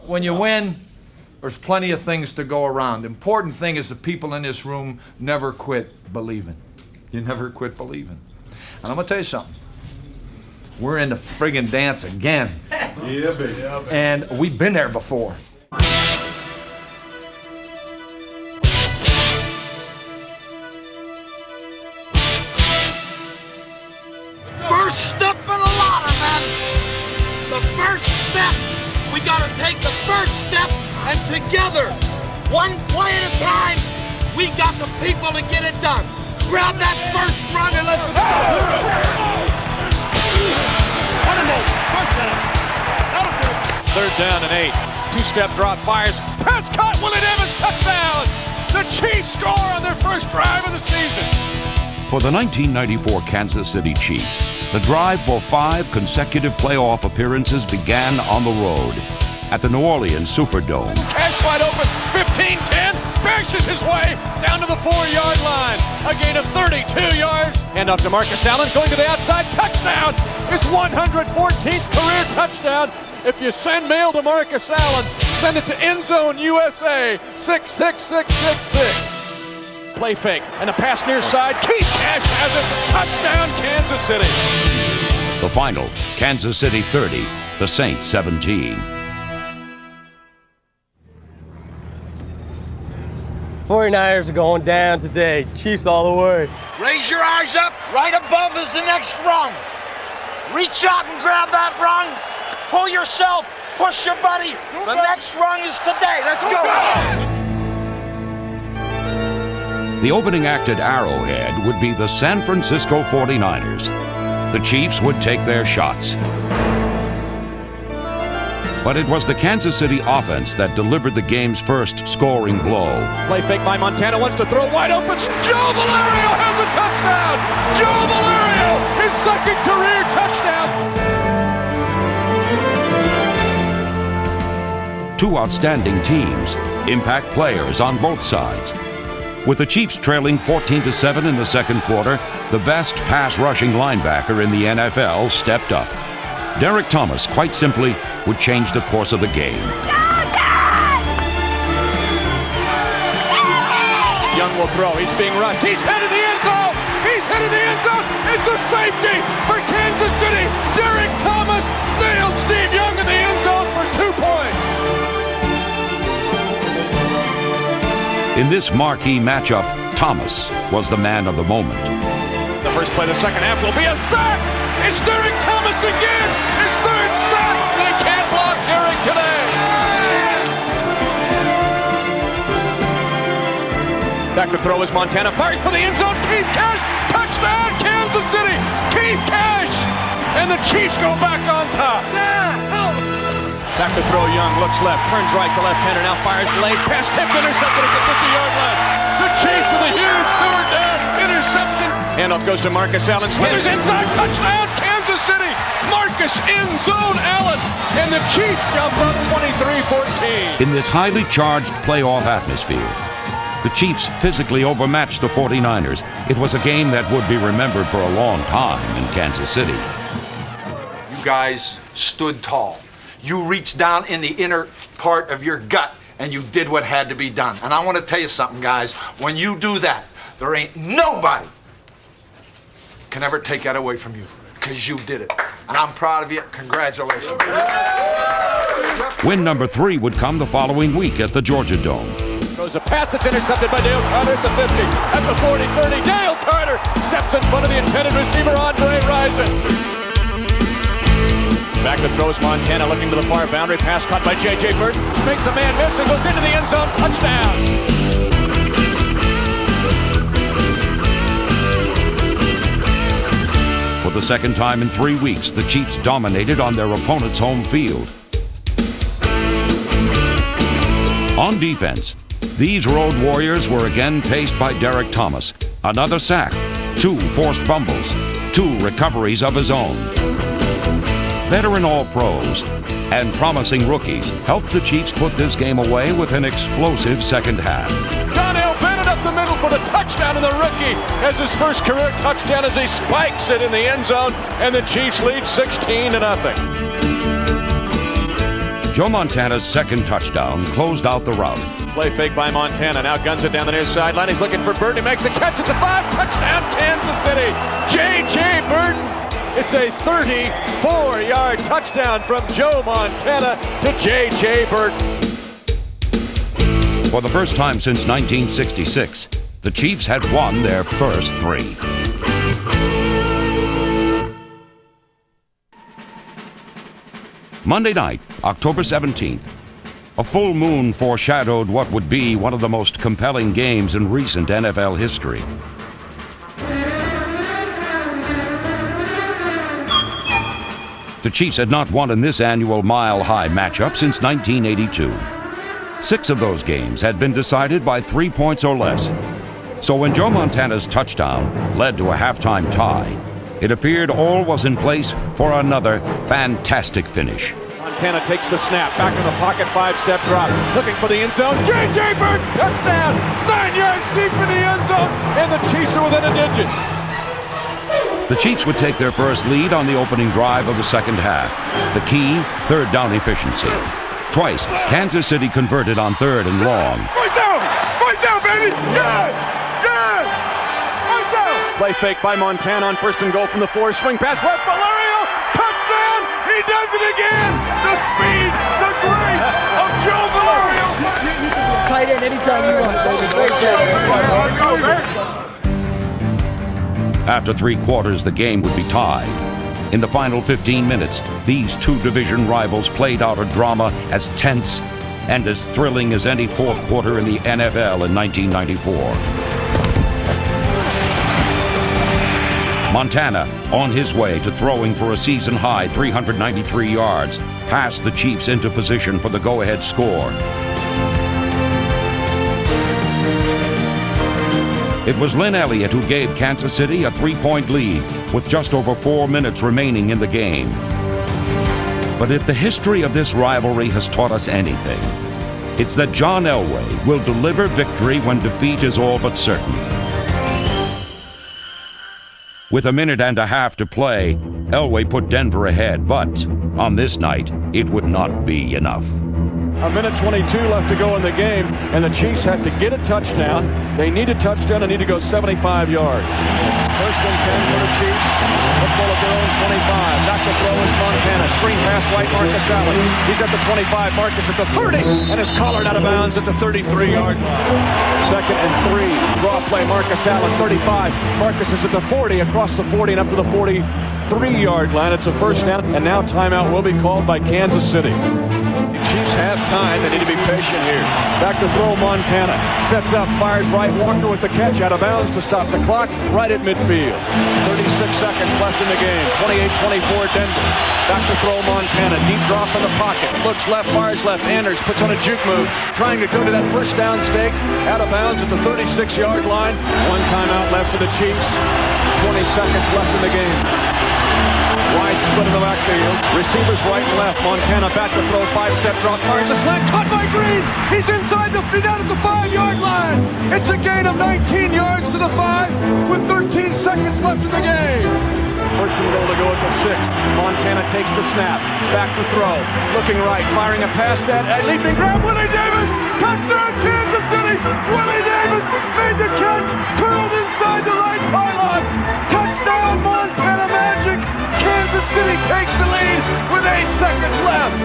when you win, there's plenty of things to go around. The important thing is the people in this room never quit believing. You never quit believing. And I'm gonna tell you something. We're in the friggin' dance again. Yeah, baby. And we've been there before. First step of the ladder, man. The first step. We gotta take the first step, and together, one play at a time, we got the people to get it done. Grab that first run and let's go. Third down and 8. Two-step drop, fires. Pass caught. Willie Davis, touchdown. The Chiefs score on their first drive of the season. For the 1994 Kansas City Chiefs, the drive for 5 consecutive playoff appearances began on the road at the New Orleans Superdome. Cash wide open, 15-10, bashes his way down to the 4-yard line. A gain of 32 yards. Hand off to Marcus Allen, going to the outside, touchdown. His 114th career touchdown. If you send mail to Marcus Allen, send it to End Zone USA, 66666. Play fake, and a pass near side. Keith Cash has it. Touchdown, Kansas City. The final, Kansas City 30, the Saints 17. 49ers are going down today. Chiefs all the way. Raise your eyes up. Right above is the next rung. Reach out and grab that rung. Pull yourself. Push your buddy. The next rung is today. Let's go. The opening act at Arrowhead would be the San Francisco 49ers. The Chiefs would take their shots. But it was the Kansas City offense that delivered the game's first scoring blow. Play fake by Montana, wants to throw wide open. Joe Valerio has a touchdown! Joe Valerio, his second career touchdown! 2 outstanding teams, impact players on both sides. With the Chiefs trailing 14-7 in the second quarter, the best pass-rushing linebacker in the NFL stepped up. Derek Thomas, quite simply, would change the course of the game. Young will throw. He's being rushed. He's headed the end zone. He's headed the end zone. It's a safety for Kansas City. Derek Thomas nailed Steve Young in the end zone for 2 points. In this marquee matchup, Thomas was the man of the moment. The first play of the second half will be a sack. It's Derek Thomas again. His third sack. They can't block Derek today. Back to throw is Montana. Fires for the end zone. Keith Cash. Touchdown, Kansas City. Keith Cash. And the Chiefs go back on top. Back to throw, Young looks left, turns right to left-hander, now fires late, pass tipped, intercepted at the 50-yard line. The Chiefs with a huge third down, interception. Handoff goes to Marcus Allen, slithers inside, touchdown, Kansas City. Marcus End Zone Allen, and the Chiefs jump up 23-14. In this highly charged playoff atmosphere, the Chiefs physically overmatched the 49ers. It was a game that would be remembered for a long time in Kansas City. You guys stood tall. You reached down in the inner part of your gut and you did what had to be done. And I want to tell you something, guys. When you do that, there ain't nobody can ever take that away from you, because you did it. And I'm proud of you. Congratulations. Win number 3 would come the following week at the Georgia Dome. Throws a pass that's intercepted by Dale Carter at the 50, at the 40, 30. Dale Carter steps in front of the intended receiver, Andre Rison. Back to throws Montana, looking to the far boundary. Pass caught by J.J. Burton. Makes a man miss and goes into the end zone. Touchdown. For the second time in 3 weeks, the Chiefs dominated on their opponent's home field. On defense, these road warriors were again paced by Derek Thomas. Another sack, 2 forced fumbles, 2 recoveries of his own. Veteran All-Pros and promising rookies helped the Chiefs put this game away with an explosive second half. Donnell Bennett up the middle for the touchdown, and the rookie has his first career touchdown as he spikes it in the end zone, and the Chiefs lead 16-0. Joe Montana's second touchdown closed out the rout. Play fake by Montana. Now guns it down the near sideline. He's looking for Burton. He makes a catch at the 5. Touchdown, Kansas City. J.J. Burton. It's a 34-yard touchdown from Joe Montana to J.J. Burton. For the first time since 1966, the Chiefs had won their first 3. Monday night, October 17th. A full moon foreshadowed what would be one of the most compelling games in recent NFL history. The Chiefs had not won in this annual mile-high matchup since 1982. 6 of those games had been decided by 3 points or less. So when Joe Montana's touchdown led to a halftime tie, it appeared all was in place for another fantastic finish. Montana takes the snap, back in the pocket, 5-step drop, looking for the end zone. J.J. Burton, touchdown! 9 yards deep in the end zone, and the Chiefs are within a digit. The Chiefs would take their first lead on the opening drive of the second half. The key, third down efficiency. Twice, Kansas City converted on 3rd and long. Right down, baby! Yeah! Right down! Play fake by Montana on 1st and goal from the 4. Swing pass left, Valerio! Touchdown! He does it again! The speed, the grace of Joe Valerio! Tight end anytime you want, baby. Great job. After 3 quarters, the game would be tied. In the final 15 minutes, these 2 division rivals played out a drama as tense and as thrilling as any 4th quarter in the NFL in 1994. Montana, on his way to throwing for a season-high 393 yards, passed the Chiefs into position for the go-ahead score. It was Lynn Elliott who gave Kansas City a 3-point lead with just over 4 minutes remaining in the game. But if the history of this rivalry has taught us anything, it's that John Elway will deliver victory when defeat is all but certain. With a minute and a half to play, Elway put Denver ahead, but on this night, it would not be enough. A minute 22 left to go in the game, and the Chiefs have to get a touchdown. They need a touchdown and need to go 75 yards. 1st and 10 for the Chiefs. Football at their own 25. Back to throw is Montana. Screen pass right, Marcus Allen. He's at the 25. Marcus at the 30, and is collared out of bounds at the 33-yard line. 2nd and 3. Draw play, Marcus Allen, 35. Marcus is at the 40, across the 40 and up to the 43-yard line. It's a first down, and now timeout will be called by Kansas City. The Chiefs have time. They need to be patient here. Back to throw, Montana. Sets up, fires right. Walker with the catch, out of bounds to stop the clock, right at midfield. 36 seconds left in the game. 28-24 Denver. Back to throw, Montana. Deep drop in the pocket. Looks left, fires left. Anders puts on a juke move, trying to go to that first down stake. Out of bounds at the 36-yard line. 1 timeout left for the Chiefs. 20 seconds left in the game. Wide split in the backfield. Receivers right and left. Montana back to throw. 5-step drop. Fires a slant. Caught by Green. He's inside the down at the 5-yard line. It's a gain of 19 yards to the 5 with 13 seconds left in the game. 1st and goal to go at the 6th. Montana takes the snap. Back to throw. Looking right. Firing a pass set. Leaping grab. Willie Davis. Touchdown Kansas City. Willie Davis made the catch. Curled inside the right pylon. Touchdown Montana Magic. Kansas City takes the lead with 8 seconds left.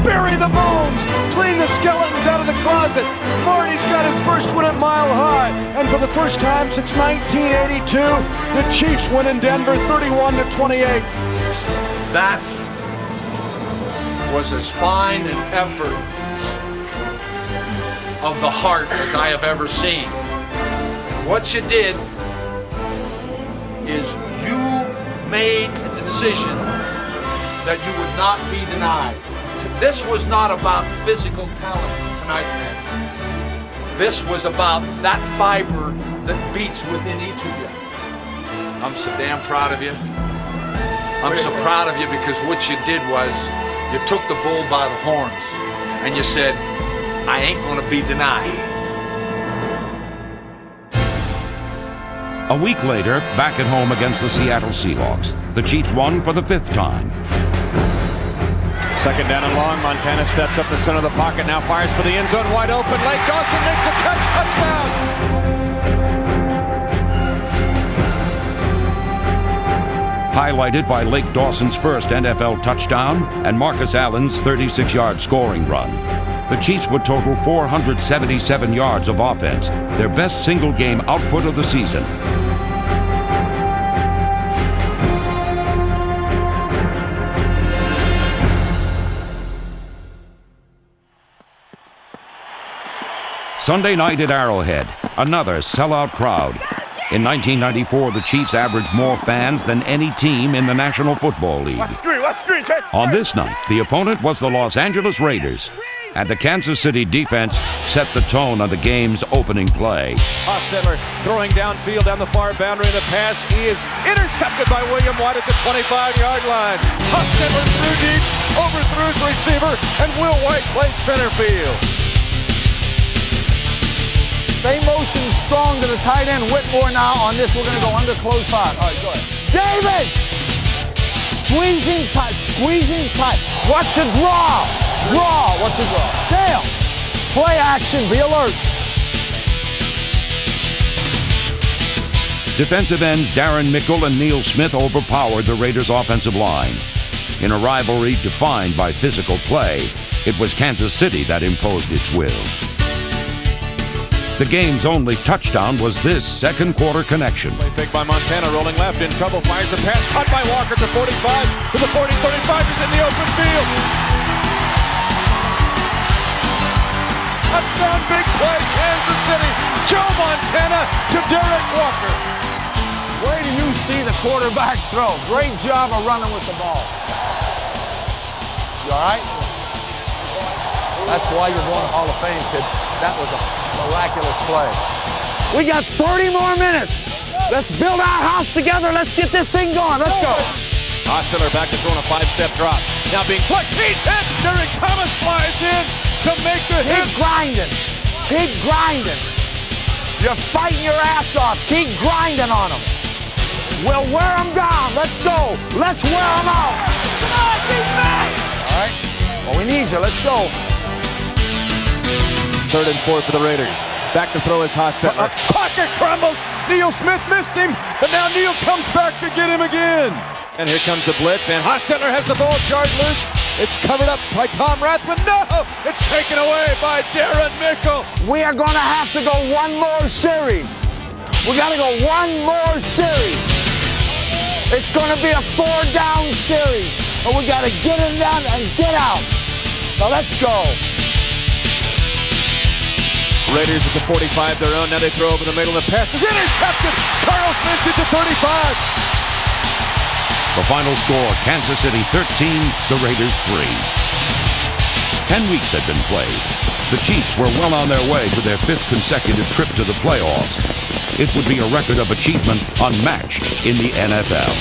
Bury the bones, clean the skeletons out of the closet. Marty's got his first win at Mile High, and for the first time since 1982, the Chiefs win in Denver 31-28. That was as fine an effort of the heart as I have ever seen. What you did is you made a decision that you would not be denied. This was not about physical talent tonight, man. This was about that fiber that beats within each of you. I'm so damn proud of you. I'm so proud of you because what you did was you took the bull by the horns and you said, I ain't gonna be denied. A week later, back at home against the Seattle Seahawks, the Chiefs won for the 5th time. Second down and long. Montana steps up the center of the pocket, now fires for the end zone, wide open. Lake Dawson makes a catch, touchdown! Highlighted by Lake Dawson's first NFL touchdown and Marcus Allen's 36-yard scoring run. The Chiefs would total 477 yards of offense, their best single-game output of the season. Sunday night at Arrowhead, another sellout crowd. In 1994, the Chiefs averaged more fans than any team in the National Football League. On this night, the opponent was the Los Angeles Raiders, and the Kansas City defense set the tone on the game's opening play. Hostetler throwing downfield down the far boundary of the pass. He is intercepted by William White at the 25-yard line. Hostetler threw deep, overthrew his receiver, and Will White plays center field. Stay motion strong to the tight end. Whitmore now on this. We're going to go under close 5. All right, go ahead. David! Squeezing tight. Watch the draw. Watch the draw. Dale, play action. Be alert. Defensive ends Darren Mickle and Neil Smith overpowered the Raiders' offensive line. In a rivalry defined by physical play, it was Kansas City that imposed its will. The game's only touchdown was this second quarter connection. Play fake by Montana, rolling left, in trouble, fires a pass, caught by Walker to 45, to the 40, 35, is in the open field. Touchdown, big play, Kansas City. Joe Montana to Derek Walker. Where do you see the quarterback throw? Great job of running with the ball. You all right? That's why you're going to Hall of Fame, kid. That was a miraculous play. We got 30 more minutes. Let's build our house together. Let's get this thing going. Let's go. Hostetler back to throwing a 5-step drop. Now being flushed. He's hit. Derek Thomas flies in to make the hit. Keep grinding. You're fighting your ass off. Keep grinding on them. We'll wear them down. Let's go. Let's wear them out. Come on, keep back. All right. Well, we need you. Let's go. 3rd and 4 for the Raiders. Back to throw is Hostetler. Pocket crumbles. Neil Smith missed him, but now Neil comes back to get him again. And here comes the blitz, and Hostetler has the ball jarred loose. It's covered up by Tom Rathman. No! It's taken away by Darren Mickle. We are going to have to go one more series. We got to go one more series. It's going to be a 4-down series, but we got to get it down and get out. So let's go. Raiders at the 45, their own. Now they throw over the middle. The pass is intercepted. Carl Smith at the 35. The final score, Kansas City 13, the Raiders 3. 10 weeks had been played. The Chiefs were well on their way to their 5th consecutive trip to the playoffs. It would be a record of achievement unmatched in the NFL.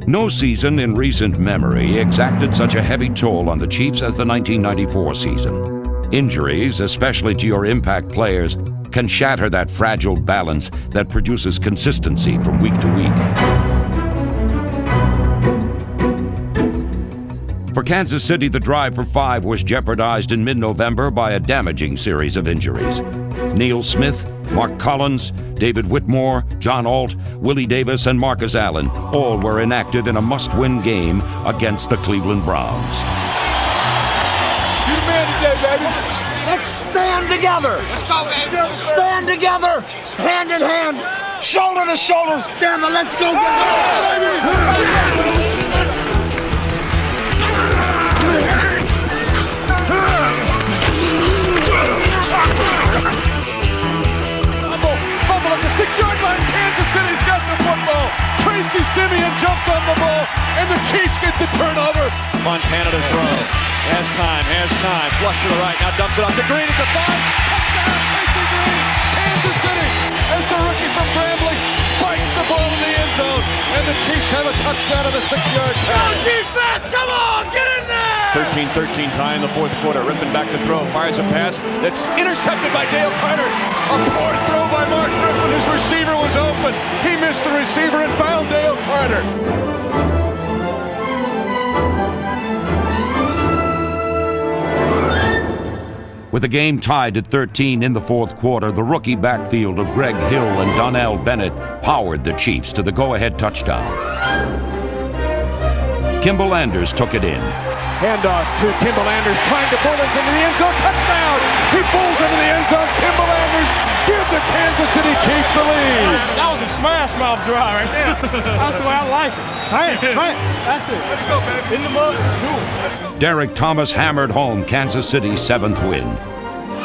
No season in recent memory exacted such a heavy toll on the Chiefs as the 1994 season. Injuries, especially to your impact players, can shatter that fragile balance that produces consistency from week to week. For Kansas City, the drive for 5 was jeopardized in mid-November by a damaging series of injuries. Neil Smith, Mark Collins, David Whitmore, John Alt, Willie Davis, and Marcus Allen all were inactive in a must-win game against the Cleveland Browns. You the man today, baby. Let's stand together. Let's go, baby. Stand together, hand in hand, shoulder to shoulder. Damn it, let's go, baby. Fumble at the 6-yard line. Kansas City's got the football. Tracy Simeon jumped on the ball, and the Chiefs get the turnover. Montana to throw. Has time. Flush to the right. Now dumps it off to Green at the 5. Touchdown, Tracy Green. Kansas City, as the rookie from Grambling, spikes the ball in the end zone, and the Chiefs have a touchdown of a 6-yard pass. Defense, come on, get in there! 13-13 tie in the fourth quarter. Rippon back to throw, fires a pass that's intercepted by Dale Carter. A poor throw by Mark Rippon. His receiver was open. He missed the receiver and found Dale Carter. With the game tied at 13 in the fourth quarter, the rookie backfield of Greg Hill and Donnell Bennett powered the Chiefs to the go-ahead touchdown. Kimball Anders took it in. Handoff to Kimball Anders, trying to pull it into the end zone. Touchdown! He pulls into the end zone. Kimball Anders gives the Kansas City Chiefs the lead. That was a smash mouth draw right there. That's the way I like it. Bam. That's it. Let it go, baby. In the mud. Do it. Derek Thomas hammered home Kansas City's 7th win.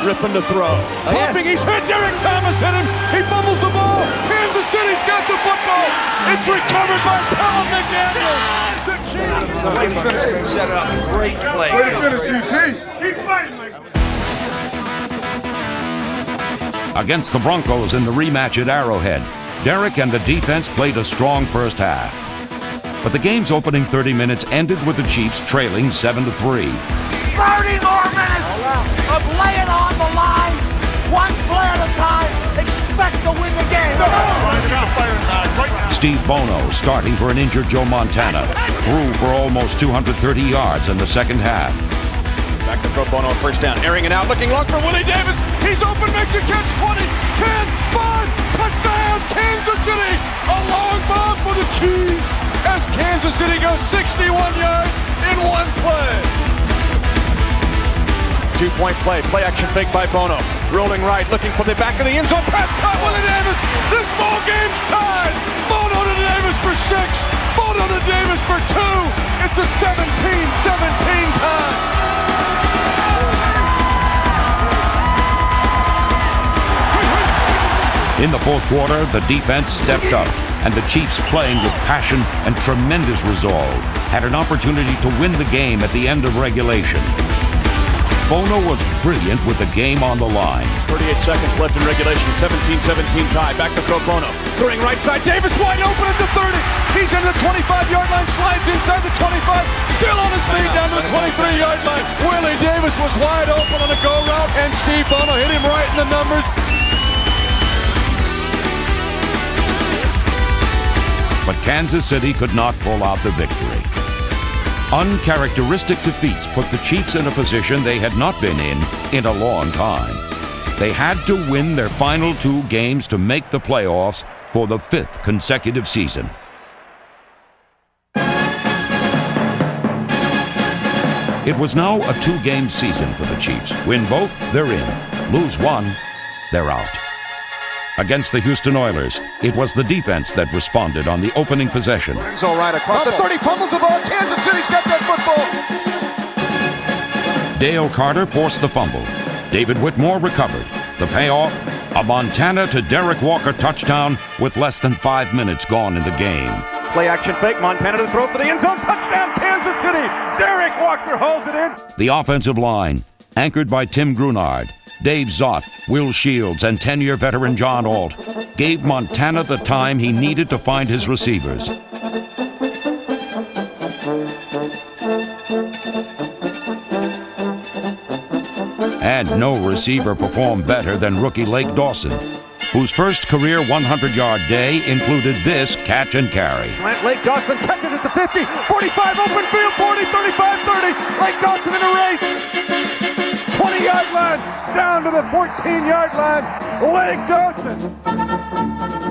Rippon to throw. Pumping, he's hit. Derek Thomas hit him. He fumbles the ball. Kansas City's got the football. It's recovered by Pelham McDaniel. The Chiefs. Set it up. Great play. Way to finish, DT. He's fighting like Against the Broncos in the rematch at Arrowhead, Derek and the defense played a strong first half. But the game's opening 30 minutes ended with the Chiefs trailing 7-3. 30 more minutes of laying on the line, one play at a time. Expect to win the game. Steve Bono, starting for an injured Joe Montana, threw for almost 230 yards in the second half. Back to throw. Bono, first down, airing it out, looking long for Willie Davis. He's open, makes a catch. 20, 10, 5, touchdown, Kansas City. A long bomb for the Chiefs as Kansas City goes 61 yards in one play. Two-point play action fake by Bono. Rolling right, looking for the back of the end zone. Pass caught, Willie Davis. This ball game's tied. Bono to Davis for 6. Bono to Davis for 2. It's a 17-17 tie. In the fourth quarter, the defense stepped up, and the Chiefs, playing with passion and tremendous resolve, had an opportunity to win the game at the end of regulation. Bono was brilliant with the game on the line. 38 seconds left in regulation, 17-17 tie. Back to throw. Bono, throwing right side. Davis wide open at the 30. He's in the 25-yard line, slides inside the 25. Still on his feet down to the 23-yard line. Willie Davis was wide open on a go route, and Steve Bono hit him right in the numbers. But Kansas City could not pull out the victory. Uncharacteristic defeats put the Chiefs in a position they had not been in a long time. They had to win their final 2 games to make the playoffs for the 5th consecutive season. It was now a 2-game season for the Chiefs. Win both, they're in. Lose one, they're out. Against the Houston Oilers, it was the defense that responded on the opening possession. So right across the 30, fumbles the ball. Kansas City's got that football. Dale Carter forced the fumble. David Whitmore recovered. The payoff, a Montana to Derek Walker touchdown with less than 5 minutes gone in the game. Play action fake. Montana to throw for the end zone. Touchdown, Kansas City. Derek Walker hauls it in. The offensive line, anchored by Tim Grunard, Dave Zott, Will Shields, and 10-year veteran John Alt, gave Montana the time he needed to find his receivers. And no receiver performed better than rookie Lake Dawson, whose first career 100-yard day included this catch and carry. Lake Dawson catches at the 50, 45, open field, 40, 35, 30. Lake Dawson in a race. 20-yard line, down to the 14-yard line. Lake Dawson.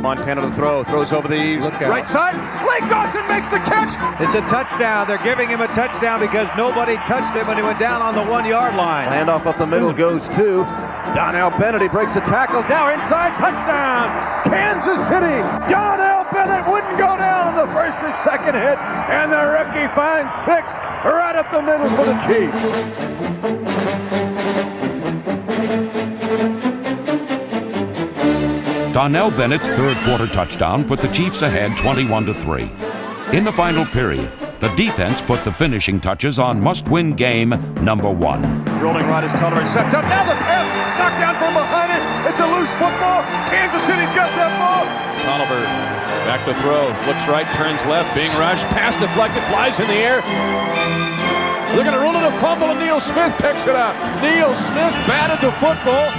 Montana to throw, throws over the right side. Lake Dawson makes the catch. It's a touchdown. They're giving him a touchdown because nobody touched him when he went down on the 1-yard line. Handoff up the middle goes to Donnell Bennett. He breaks the tackle. Now inside, touchdown, Kansas City. Donnell Bennett wouldn't go down on the first or second hit, and the rookie finds 6 right up the middle for the Chiefs. Donnell Bennett's third-quarter touchdown put the Chiefs ahead 21-3. In the final period, the defense put the finishing touches on must-win game number 1. Rolling right as Tolliver sets up. Now the pass knocked down from behind it. It's a loose football. Kansas City's got that ball. Tolliver back to throw. Looks right, turns left. Being rushed. Pass deflected. Flies in the air. They're going to rule it a fumble, and Neil Smith picks it up. Neil Smith batted the football.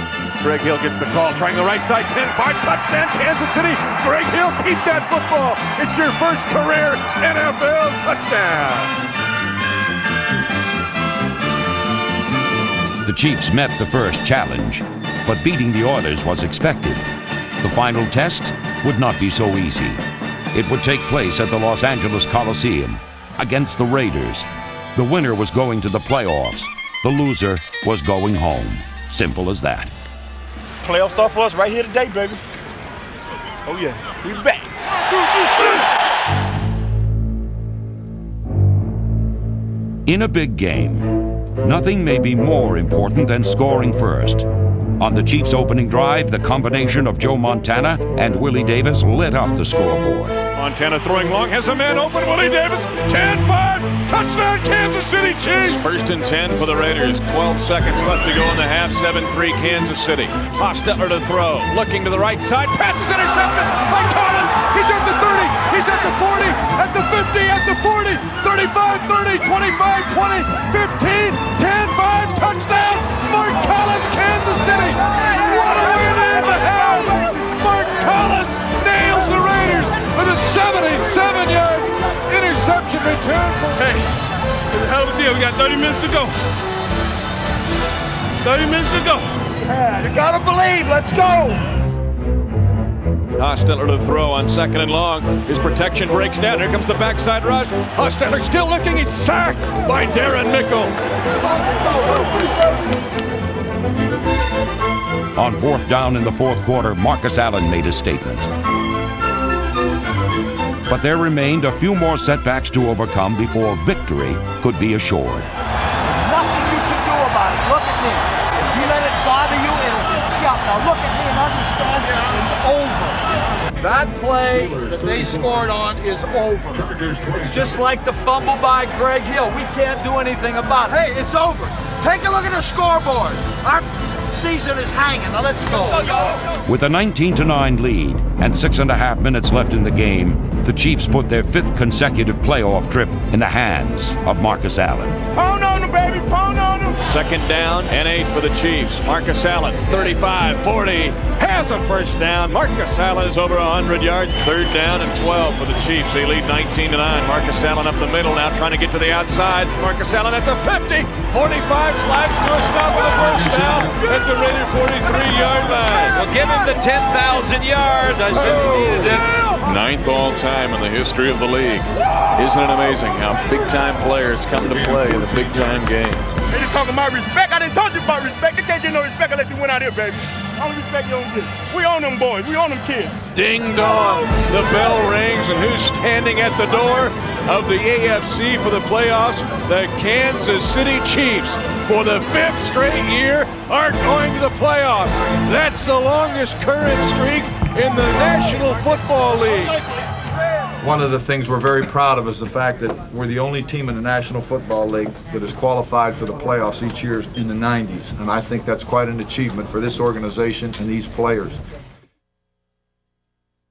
Greg Hill gets the call, trying the right side, 10-5, touchdown, Kansas City. Greg Hill, keep that football. It's your first career NFL touchdown. The Chiefs met the first challenge, but beating the Oilers was expected. The final test would not be so easy. It would take place at the Los Angeles Coliseum against the Raiders. The winner was going to the playoffs. The loser was going home. Simple as that. Playoff start for us right here today, baby. Oh yeah, we back. In a big game, nothing may be more important than scoring first. On the Chiefs' opening drive, the combination of Joe Montana and Willie Davis lit up the scoreboard. Montana throwing long, has a man open, Willie Davis, 10-5, touchdown Kansas City Chiefs. First and 10 for the Raiders, 12 seconds left to go in the half, 7-3 Kansas City. Hostetler to throw, looking to the right side, pass is intercepted by Collins. He's at the 30, he's at the 40, at the 50, at the 40, 35, 30, 25, 20, 15, 10-5, touchdown, Mark Collins, Kansas City. What a way to end the half. Mark Collins nails the Raiders with a 77-yard interception return. Hey, it's a hell of a deal. We got 30 minutes to go. 30 minutes to go. Yeah, you gotta believe. Let's go. Hostetler to throw on second and long. His protection breaks down. Here comes the backside rush. Hostetler still looking. He's sacked by Darren Mickle. On fourth down in the fourth quarter, Marcus Allen made a statement. But there remained a few more setbacks to overcome before victory could be assured. Nothing you can do about it. Look at me. If you let it bother you, it'll pick you up. Now look at me and understand it's over. That play that they scored on is over. It's just like the fumble by Greg Hill. We can't do anything about it. Hey, it's over. Take a look at the scoreboard. Our season is hanging. Now let's go. With a 19-9 lead and 6.5 minutes left in the game, the Chiefs put their 5th consecutive playoff trip in the hands of Marcus Allen. Pound on them, baby. Pound on them. Second down and 8 for the Chiefs. Marcus Allen, 35, 40, has a first down. Marcus Allen is over 100 yards. Third down and 12 for the Chiefs. They lead 19-9. Marcus Allen up the middle now, trying to get to the outside. Marcus Allen at the 50, 45, slides to a stop with a first down at the Raider 43-yard line. Well, give him the 10,000 yards. I said we needed it. 9th all-time in the history of the league. Isn't it amazing how big-time players come to play in a big-time game? They just talking about respect. I didn't talk to you about respect. They can't get no respect unless you went out here, baby. How much respect you don't get? We own them boys. We own them kids. Ding dong, the bell rings, and who's standing at the door of the AFC for the playoffs? The Kansas City Chiefs, for the 5th straight year, are going to the playoffs. That's the longest current streak in the National Football League. One of the things we're very proud of is the fact that we're the only team in the National Football League that has qualified for the playoffs each year in the 90s. And I think that's quite an achievement for this organization and these players.